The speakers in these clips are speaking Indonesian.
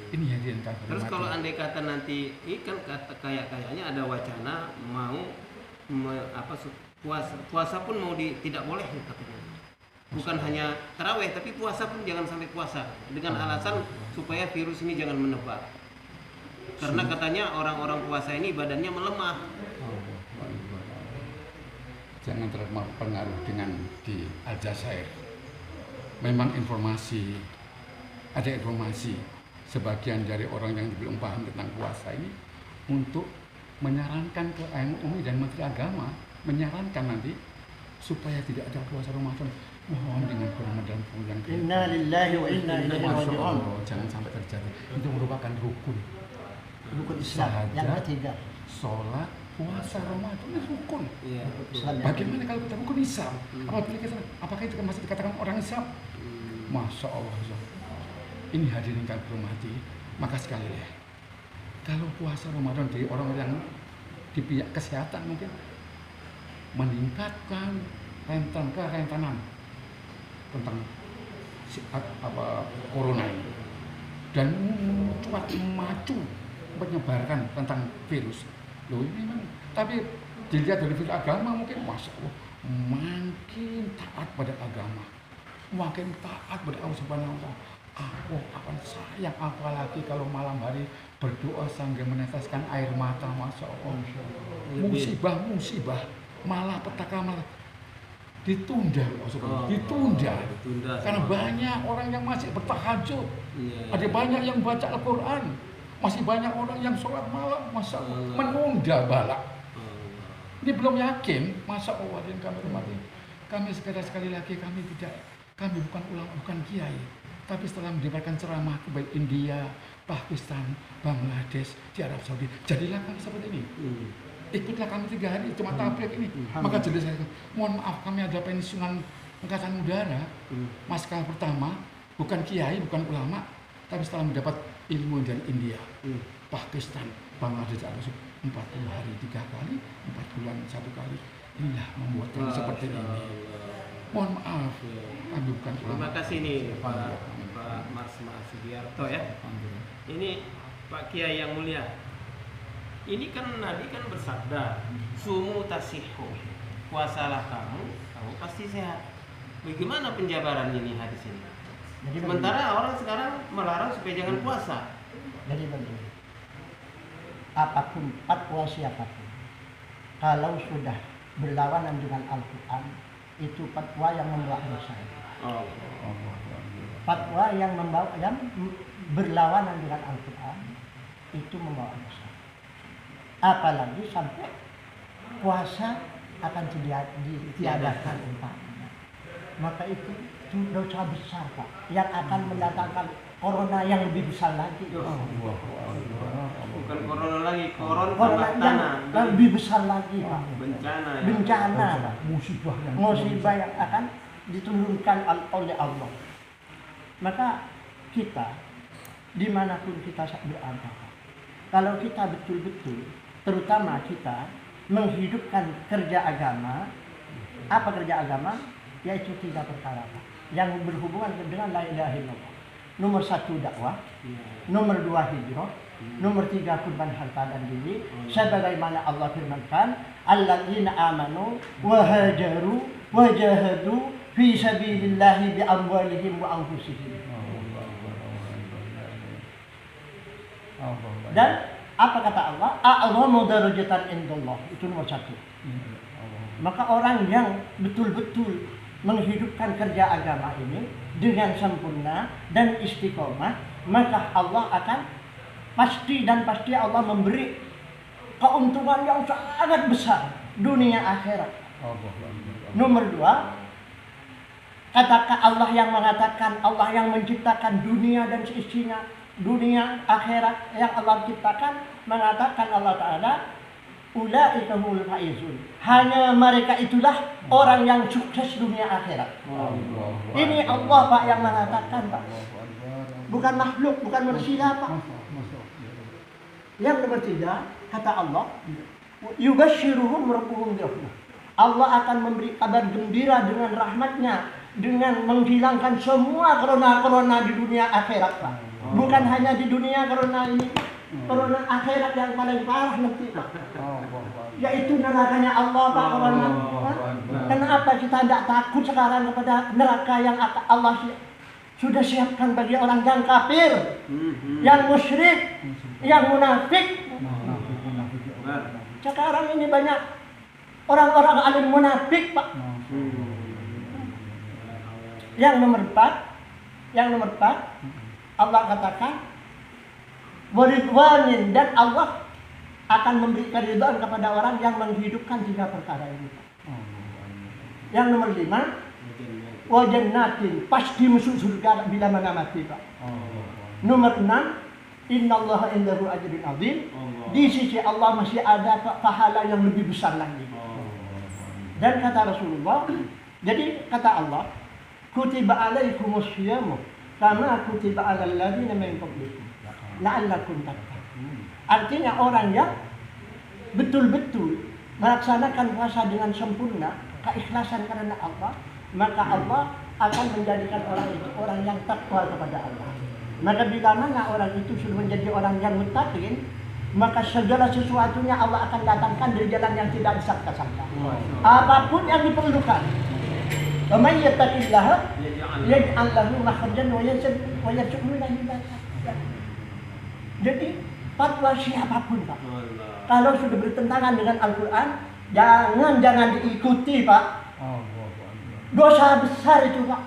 Ini hadirin kami Terus hormati. kalau andai kata nanti ikan kayaknya ada wacana mau puasa pun mau tidak boleh katanya. Bukan hanya taraweh tapi puasa pun jangan sampai puasa dengan alasan supaya virus ini jangan menebar. Karena katanya orang-orang puasa ini badannya melemah. Jangan terpengaruh dengan di Aljazair. Memang ada informasi sebagian dari orang yang belum paham tentang puasa ini untuk menyarankan ke MUI dan Menteri Agama menyarankan nanti supaya tidak ada puasa Ramadan. Mohon dengan Ramadan yang Inna lillahi wa inna ilaihi raji'un. Jangan sampai terjadi. Itu merupakan rukun Islam yang ketiga. Sholat, puasa Ramadan itu rukun. Iya. Bagaimana kalau kita rukun Islam? Apakah itu masih dikatakan orang Islam? Masya Allah. Ini hadirin kami hormati. Maka sekali lagi, kalau puasa Ramadan dari orang yang di pihak kesehatan mungkin meningkatkan kerentanan tentang corona ini dan cepat maju menyebarkan tentang virus. Loh ini memang, tapi dilihat dari virus agama mungkin Masya Allah makin taat pada agama, makin taat pada Allah Subhanahu wa Ta'ala. Aku akan sayang apalagi kalau malam hari berdoa sambil meneteskan air mata. Masya Allah. Musibah malah petaka malah ditunda. Ditunda karena banyak orang yang masih bertahajud. Ada banyak yang baca Al-Quran, masih banyak orang yang sholat malam. Masya Allah, menunda balak. Ini belum yakin. Masya Allah, dan kami hormati. Kami sekali lagi kami bukan ulama, bukan kiai. Tapi setelah mendengarkan ceramah ke baik India, Pakistan, Bangladesh, di Arab Saudi, jadilah kami seperti ini. Ikutlah kami 3 hari cuma tabligh ini. Maka jadi saya mohon maaf, kami ada pensiunan angkatan udara, maskal pertama, bukan kiai, bukan ulama, tapi setelah mendapat ilmu dari India, Pakistan, Bangladesh, Arab Saudi, 40 hari 3 kali, 4 bulan 1 kali. Inilah membuat kami seperti ini. Mohon maaf, kami bukan ulama. Terima kasih nih Pak Mas Sugiarto ya. Ini Pak Kiai yang mulia. Ini kan Nabi kan bersabda, sumu tasihu, puasalah kamu pasti sehat. Bagaimana penjabaran ini hadis ini? Sementara orang sekarang melarang supaya jangan puasa. Jadi begini, apapun fatwa siapapun, kalau sudah berlawanan dengan Al-Quran, itu fatwa yang membawa dosa. Fatwa yang berlawanan dengan Al-Quran itu membawa dosa. Apalagi sampai puasa akan ditiadakan umpamanya. Maka itu dosa besar Pak, yang akan mendatangkan corona yang lebih besar lagi. Bukan corona lagi, corona yang lebih besar lagi Pak. Bencana Pak. Musibah yang akan diturunkan oleh Allah. Maka kita dimanapun kita berada, kalau kita betul-betul, terutama kita menghidupkan kerja agama. Apa kerja agama? Yaitu 3 perkara yang berhubungan dengan la ilaha illallah. Nomor 1 dakwah, nomor 2 hijrah, nomor 3 kurban harta dan diri. Sebagaimana Allah firmankan, alladzina amanu wa hajaru wa jahadu fi sabilillahi bi amwalihim wa anfusihim. Dan apa kata Allah? A'zamu darajatan indallah. Itu nomor 1. Maka orang yang betul-betul menghidupkan kerja agama ini dengan sempurna dan istiqomah, maka Allah akan pasti Allah memberi keuntungan yang sangat besar dunia akhirat. Nomor 2, katakan Allah yang mengatakan, Allah yang menciptakan dunia dan seisinya, dunia akhirat yang Allah ciptakan, mengatakan Allah Ta'ala, ulaika humul faizun. Hanya mereka itulah orang yang sukses dunia akhirat. Ini Allah Pak yang mengatakan Pak. Bukan makhluk, bukan manusia Pak. Yang nomor 3, kata Allah, yubashiruhum rabbuhum birahmah. Allah akan memberi kabar gembira dengan rahmatnya, dengan menghilangkan semua corona di dunia akhirat Pak. Bukan hanya di dunia karena ini, karena akhirat yang paling parah nanti Pak. Yaitu nerakanya Allah Pak kawan. Kenapa kita tidak takut sekarang kepada neraka yang Allah sudah siapkan bagi orang yang kafir, yang musyrik, yang munafik. Sekarang ini banyak orang-orang alim munafik Pak. Yang nomor 4, Allah katakan waridwanin, dan Allah akan memberi keridhaan kepada orang yang menghidupkan 3 perkara ini. Yang nomor 5, wajannatin, pasti masuk surga bila mana mati Pak. Nomor 6, innallaha indahu ajrun azim, di sisi Allah masih ada pahala yang lebih besar lagi. Dan kata Rasulullah, jadi kata Allah, kutiba alaikumus syiyamu kama kutiba alal ladzina min qablikum la'allakum tattaqun. Artinya orang yang betul-betul melaksanakan puasa dengan sempurna, keikhlasan karena Allah, maka Allah akan menjadikan orang itu orang yang takwa kepada Allah. Maka bila mana orang itu sudah menjadi orang yang muttaqin, maka segala sesuatunya Allah akan datangkan dari jalan yang tidak disangka-sangka. Apapun yang diperlukan. Wa may yattaqillaha yaj'al lahu makhrajan wa yarzuqhu min haitsu. Jadi fatwa siapapun Pak, kalau sudah bertentangan dengan Al-Quran, jangan diikuti Pak. Dosa besar itu Pak.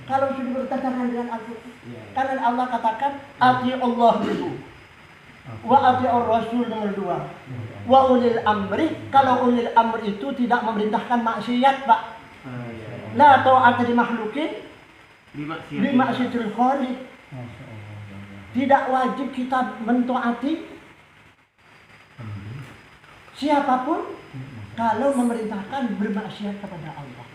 Kalau sudah bertentangan dengan Al-Quran, karena Allah katakan ati Allah dulu, wa ati Rasul nomor 2. Wa ulil amri, kalau ulil amri itu tidak memerintahkan maksiat Pak. La ta'ata li makhlukin bi maksiatil khaliq. Tidak wajib kita mentaati siapapun kalau memerintahkan bermaksiat kepada Allah.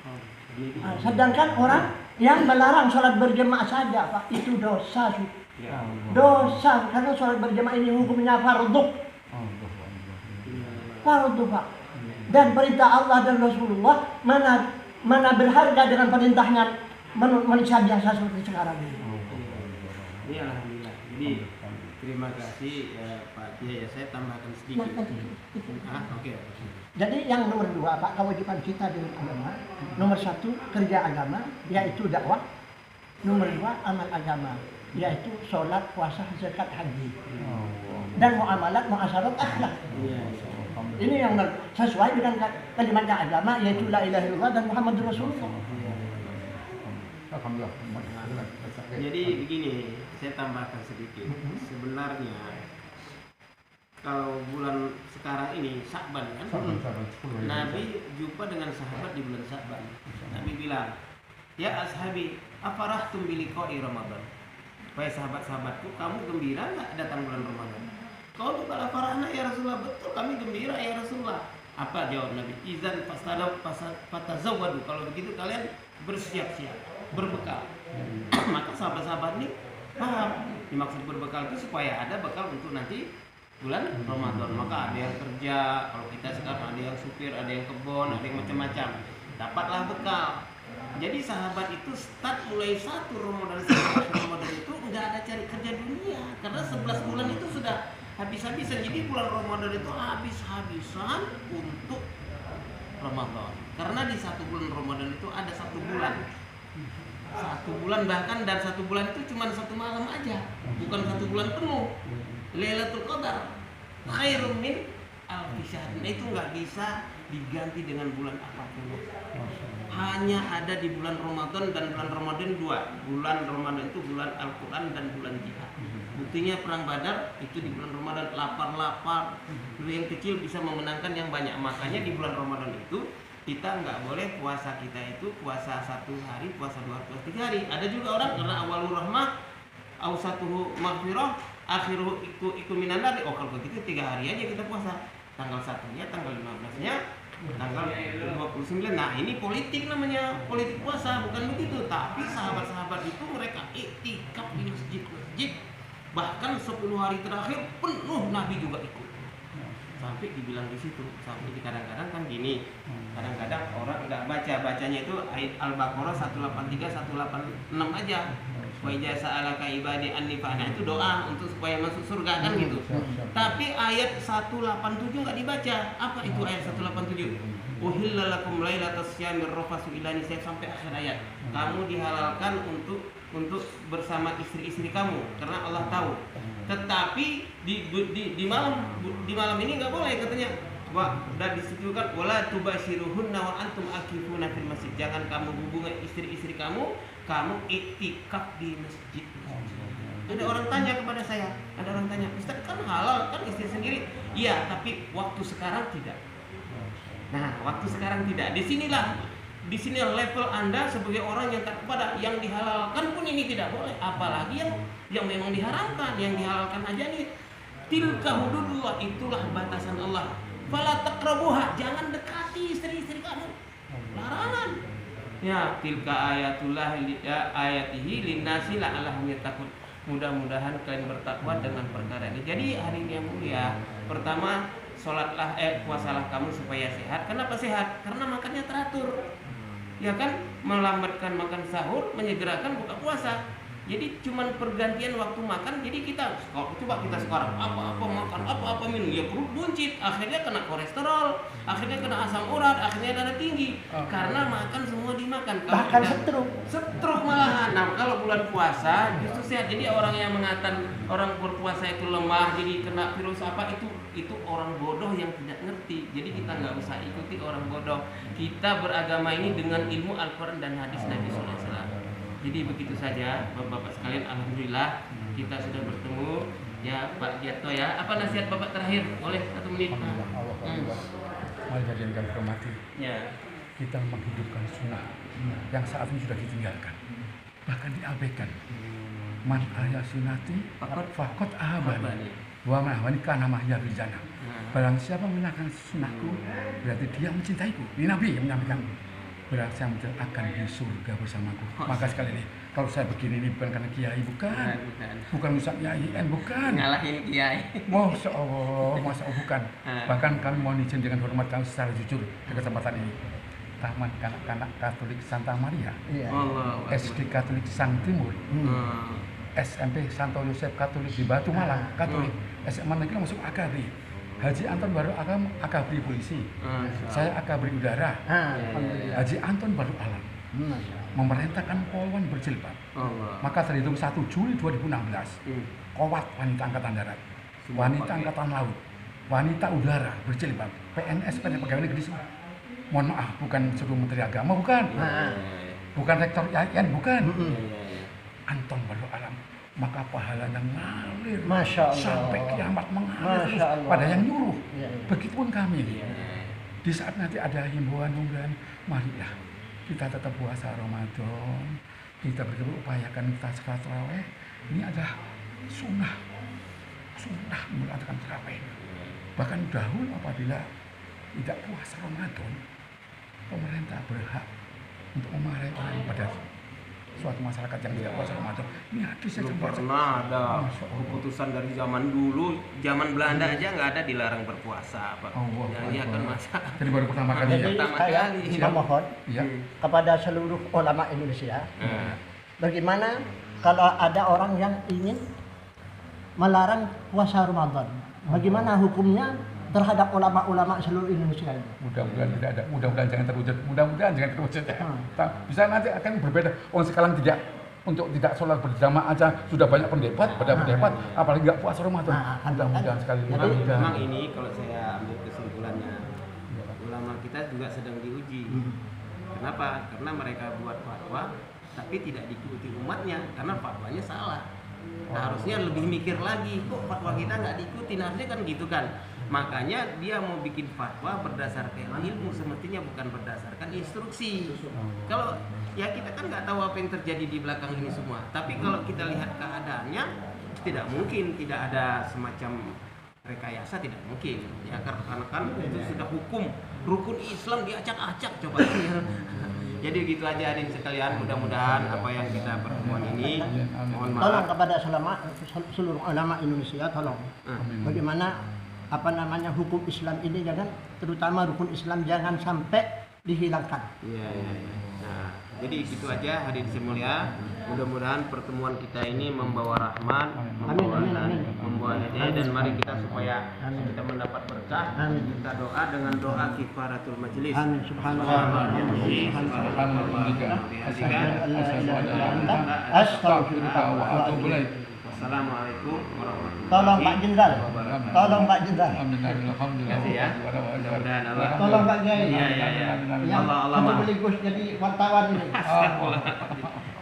Sedangkan orang yang melarang sholat berjemaah saja Pak, itu dosa. Dosa, karena sholat berjemaah ini hukumnya fardhu. Fardhu Pak. Dan perintah Allah dan Rasulullah mana berharga dengan perintahnya manusia biasa seperti sekarang ini. Ini alhamdulillah. Jadi terima kasih Pak Kiai, saya tambahkan sedikit. Oke. Jadi yang nomor 2 Pak, kewajiban kita dengan agama. Nomor 1 kerja agama, yaitu dakwah. Nomor 2 amal agama, yaitu sholat, puasa, zakat, haji. Dan muamalat, muasyarat, akhlak. Ini yang sesuai dengan kalimatnya agama, yaitu la ilaha illallah dan Muhammadur Rasulullah. Jadi begini, saya tambahkan sedikit. Sebenarnya kalau bulan sekarang ini Sya'ban kan, Nabi jumpa dengan sahabat di bulan Sya'ban. Nabi bilang, ya ashabi, afarahtum biliqa'i Ramadan. Wahai sahabat-sahabatku, kamu gembira nggak datang bulan Ramadan? Kau tuh kalau farahna ya Rasulullah, betul kami gembira ya Rasulullah. Apa jawab Nabi? Izan fatazawwadu, kalau begitu kalian bersiap-siap, berbekal. Maka sahabat-sahabat ini paham, dimaksud berbekal itu supaya ada bekal untuk nanti bulan Ramadan. Maka ada yang kerja, kalau kita sekarang ada yang supir, ada yang kebon, ada yang macam-macam. Dapatlah bekal. Jadi sahabat itu start mulai 1 Ramadan sampai Ramadan itu nggak ada cari kerja dunia, karena 11 bulan itu sudah habis-habisan. Jadi bulan Ramadan itu habis-habisan untuk Ramadan. Karena di 1 bulan Ramadan itu ada 1 bulan. 1 bulan bahkan, dan 1 bulan itu cuma 1 malam aja, bukan 1 bulan penuh. Lailatul Qadar khairum min alfi syahr. Itu nggak bisa diganti dengan bulan apapun. Hanya ada di bulan Ramadan, dan bulan Ramadan 2. Bulan Ramadan itu bulan Al-Quran dan bulan jihad. Buktinya perang Badar itu di bulan Ramadan, lapar-lapar, yang kecil bisa memenangkan yang banyak. Makanya di bulan Ramadan itu kita nggak boleh puasa, kita itu puasa 1 hari, puasa 2 hari, puasa 3 hari. Ada juga orang karena awalur rahmah, awsatuhu maghfirah, akhiruhu iku minan nar. Oh kalau begitu 3 hari aja kita puasa. Tanggal 1-nya, tanggal 15-nya, tanggal 29. Nah ini politik namanya, politik puasa, bukan begitu. Tapi sahabat-sahabat itu mereka iktikaf di masjid-masjid, bahkan 10 hari terakhir penuh, Nabi juga ikut. Sampai dibilang di situ, sampai di kadang-kadang kan gini, kadang-kadang orang nggak bacanya itu ayat Al-Baqarah 183, 186 aja. Wa idza sa'alaka ibadi anni fa'ana, itu doa untuk supaya masuk surga kan gitu. Tapi ayat 187 enggak dibaca. Apa itu ayat 187? Uhilla lakum lailatas syamir rafasu ila nisa, sampai akhir ayat. Kamu dihalalkan untuk bersama istri-istri kamu karena Allah tahu. Tetapi di malam ini enggak boleh katanya. Dan disebutkan wala tubashiruhunna wa antum akifuna fil masjid. Jangan kamu hubungi istri-istri kamu iktikaf di masjid. Ada orang tanya kepada saya, Ustaz kan halal kan istri sendiri? Iya, tapi waktu sekarang tidak. Nah, waktu sekarang tidak. Di sini level Anda sebagai orang yang tak kepada yang dihalalkan pun ini tidak boleh. Apalagi yang memang diharamkan, yang dihalalkan aja nih. Tilka hududullah, itulah batasan Allah. Fala taqrabuha, jangan dekati istri-istri kamu. Larangan. Ya, tilka ayatullah ayatihi linnasi la'allahum yattaqun. Mudah-mudahan kalian bertakwa dengan perkara ini. Jadi hari ini yang mulia, pertama sholatlah puasalah kamu supaya sehat. Kenapa sehat? Karena makannya teratur. Ya kan, melambatkan makan sahur, menyegerakan buka puasa. Jadi cuman pergantian waktu makan. Jadi kita coba sekarang apa-apa makan, apa-apa minum, ya perut buncit, akhirnya kena kolesterol, akhirnya kena asam urat, akhirnya darah tinggi. Karena makan semua dimakan. Bahkan stroke malahan. Nah, kalau bulan puasa justru sehat. Jadi orang yang mengatakan orang berpuasa itu lemah, jadi kena virus apa, itu orang bodoh yang tidak ngerti. Jadi kita nggak usah ikuti orang bodoh. Kita beragama ini dengan ilmu Al-Quran dan hadis Nabi Sallallahu Alaihi Wasallam. Jadi begitu saja Bapak-bapak sekalian, alhamdulillah kita sudah bertemu ya Pak Giarto ya. Apa nasihat Bapak terakhir? Boleh 1 menit. Mari hadirin kami hormati. Ya. Kita menghidupkan sunnah yang saat ini sudah ditinggalkan, bahkan diabaikan. Man ahya sunnati faqad ahabani wa man ahwani kana mahya fil jannah. Barang siapa menaikkan sunnahku, berarti dia mencintaiku. Ini Nabi yang menyampaikan. Berarti saya akan di surga bersamaku. Maka sekali ini, kalau saya begini ini bukan karena kiai, bukan Ustaz Kiai, bukan. Ngalahin kiai. Masya Allah, bukan. Bahkan kami mohon izin dengan hormat kami secara jujur di kesempatan ini. Taman Kanak-kanak Katolik Santa Maria, SD Katolik Sang Timur, SMP Santo Yosef Katolik di Batu Malang Katolik, SMA Negeri masuk Akabri. Haji Anton baru Akabri polisi, saya Akabri udara. Haji Anton baru alam, memerintahkan polwan berjilbab. Maka terhitung 1 Juli 2016, Kowat wanita angkatan darat, wanita angkatan laut, wanita udara berjilbab, PNS pegawai negeri semua. Mohon maaf, bukan seluruh menteri agama, bukan rektor IAIN, bukan. Anton baru alam. Maka pahalanya ngalir, Masya Allah, sampai kiamat mengalir pada yang nyuruh. Begitupun kami. Di saat nanti ada himbauan, marilah kita tetap puasa Ramadan, kita berupayakan kita sholat tarawih. Ini adalah sunnah melakukan tarawih. Bahkan dahulu apabila tidak puasa Ramadan, pemerintah berhak untuk memarahi orang pada suatu masyarakat yang tidak puasa Ramadan. Ini hadis yang pernah ada keputusan dari zaman dulu, zaman Belanda aja nggak ada dilarang berpuasa, Pak. Jadi akan masa. Jadi baru pertama kali. Jadi saya mohon kepada seluruh ulama Indonesia, bagaimana kalau ada orang yang ingin melarang puasa Ramadan? Bagaimana hukumnya terhadap ulama-ulama seluruh Indonesia ini? Mudah-mudahan tidak ada, mudah-mudahan jangan terwujud, Bisa nanti akan berbeda. Orang sekarang tidak sholat berjamaah aja sudah banyak pendebat, apalagi nggak puasa Ramadan. Mudah-mudahan sekali. Memang ini kalau saya ambil kesimpulannya, ulama kita juga sedang diuji. Kenapa? Karena mereka buat fatwa, tapi tidak diikuti umatnya, karena fatwanya salah. Harusnya lebih mikir lagi, kok fatwa kita nggak diikuti, harusnya kan gitu kan. Makanya dia mau bikin fatwa berdasarkan ilmu, semestinya bukan berdasarkan instruksi. Kalau ya kita kan nggak tahu apa yang terjadi di belakang ini semua. Tapi kalau kita lihat keadaannya, tidak mungkin tidak ada semacam rekayasa, tidak mungkin. Ya karena kan itu sudah hukum, rukun Islam diacak-acak coba. Jadi gitu aja hadirin sekalian, mudah-mudahan apa yang kita pertemuan ini, mohon maaf. Tolong kepada seluruh ulama Indonesia, tolong. Bagaimana hukum Islam ini, jangan, terutama rukun Islam jangan sampai dihilangkan. Iya. Nah, Jadi itu aja hadirin semulia. Mudah-mudahan pertemuan kita ini membawa rahmat, membawa hidayah, dan mari kita supaya kita mendapat berkah. Kita doa dengan doa kifaratul majlis. Amin. Subhanallah. Wassalamualaikum warahmatullahi wabarakatuh. Tolong Pak Jenderal. Tolong Pak Jenderal. Alhamdulillah. Ya. Mudah-mudahan Allah. Tolong Pak Kiai. Iya. Yang Allah sekaligus jadi wartawan ini.